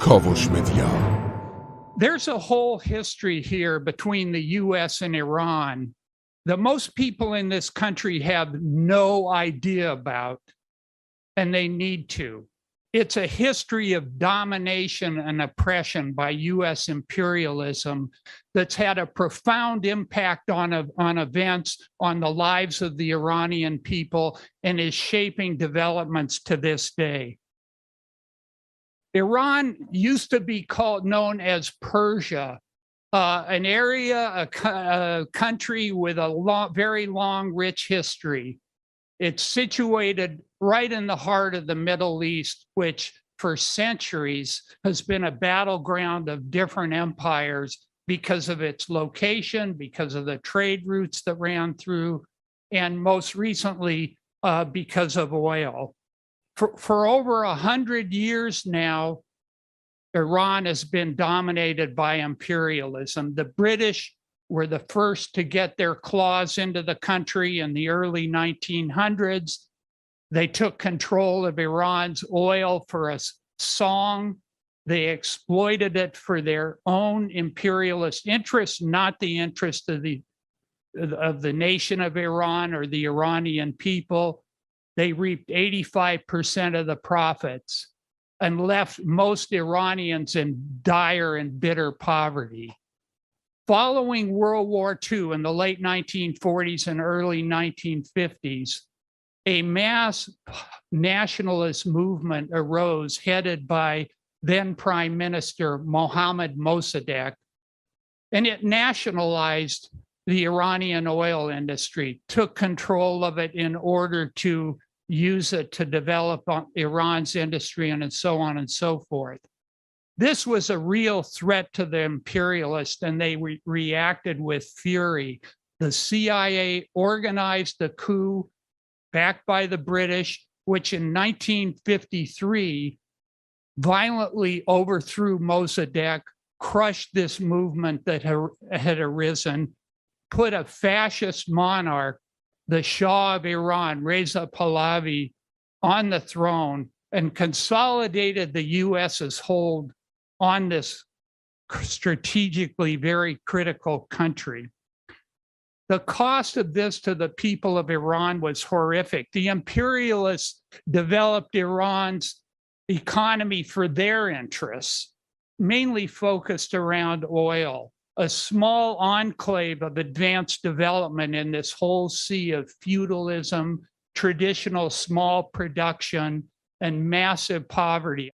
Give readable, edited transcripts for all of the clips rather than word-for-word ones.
کاوش مدیا. There's a whole history here between the U.S. and Iran that most people in this country have no idea about, and they need to. It's a history of domination and oppression by U.S. imperialism that's had a profound impact on events, on the lives of the Iranian people, and is shaping developments to this day. Iran used to be known as Persia, an area, a country with a very long, rich history. It's situated right in the heart of the Middle East, which for centuries has been a battleground of different empires because of its location, because of the trade routes that ran through, and most recently, because of oil. For over 100 years now, Iran has been dominated by imperialism. The British were the first to get their claws into the country in the early 1900s. They took control of Iran's oil for a song. They exploited it for their own imperialist interests, not the interest of the nation of Iran or the Iranian people. They reaped 85% of the profits and left most Iranians in dire and bitter poverty. Following World War II in the late 1940s and early 1950s, a mass nationalist movement arose headed by then Prime Minister Mohammad Mossadegh, and it nationalized the Iranian oil industry, took control of it in order to use it to develop Iran's industry and so on and so forth. This was a real threat to the imperialists, and they reacted with fury. The CIA organized a coup backed by the British, which in 1953 violently overthrew Mossadegh, crushed this movement that had arisen, put a fascist monarch, the Shah of Iran, Reza Pahlavi, on the throne and consolidated the U.S.'s hold on this strategically very critical country. The cost of this to the people of Iran was horrific. The imperialists developed Iran's economy for their interests, mainly focused around oil, a small enclave of advanced development in this whole sea of feudalism, traditional small production, and massive poverty.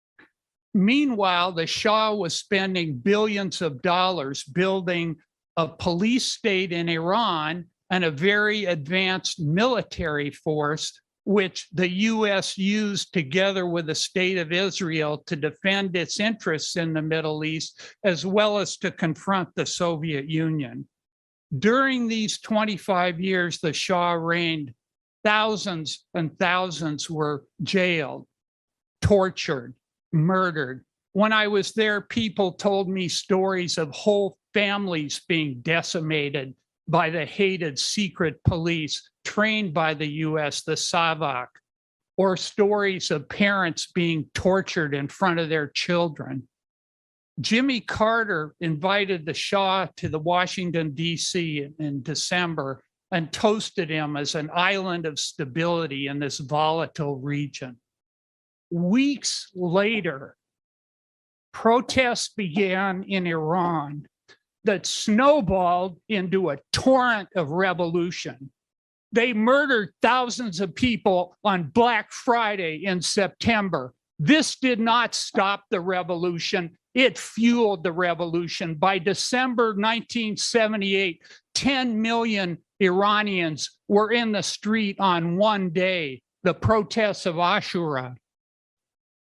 Meanwhile, the Shah was spending billions of dollars building a police state in Iran and a very advanced military force, which the U.S. used together with the state of Israel to defend its interests in the Middle East, as well as to confront the Soviet Union. During these 25 years the Shah reigned, thousands and thousands were jailed, tortured, murdered. When I was there, people told me stories of whole families being decimated by the hated secret police trained by the U.S., the Savak, or stories of parents being tortured in front of their children. Jimmy Carter invited the Shah to the Washington, D.C. in December and toasted him as an island of stability in this volatile region. Weeks later, protests began in Iran that snowballed into a torrent of revolution. They murdered thousands of people on Black Friday in September. This did not stop the revolution. It fueled the revolution. By December 1978, 10 million Iranians were in the street on one day, the protests of Ashura.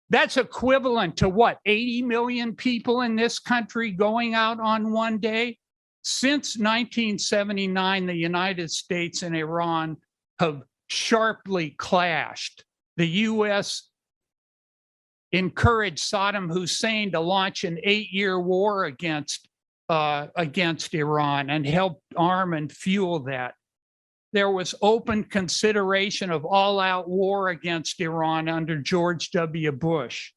That's equivalent to what, 80 million people in this country going out on one day? Since 1979, the United States and Iran have sharply clashed. The U.S. encouraged Saddam Hussein to launch an 8-year war against Iran and helped arm and fuel that. There was open consideration of all-out war against Iran under George W. Bush.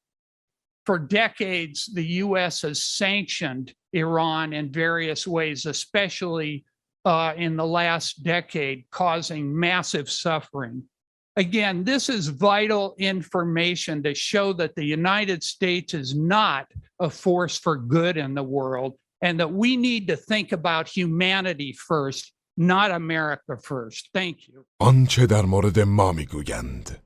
for decades, the U.S. has sanctioned Iran in various ways, especially in the last decade, causing massive suffering. Again, this is vital information to show that the United States is not a force for good in the world, and that we need to think about humanity first, not America first. Thank you. آنچه در مورد ما میگویند.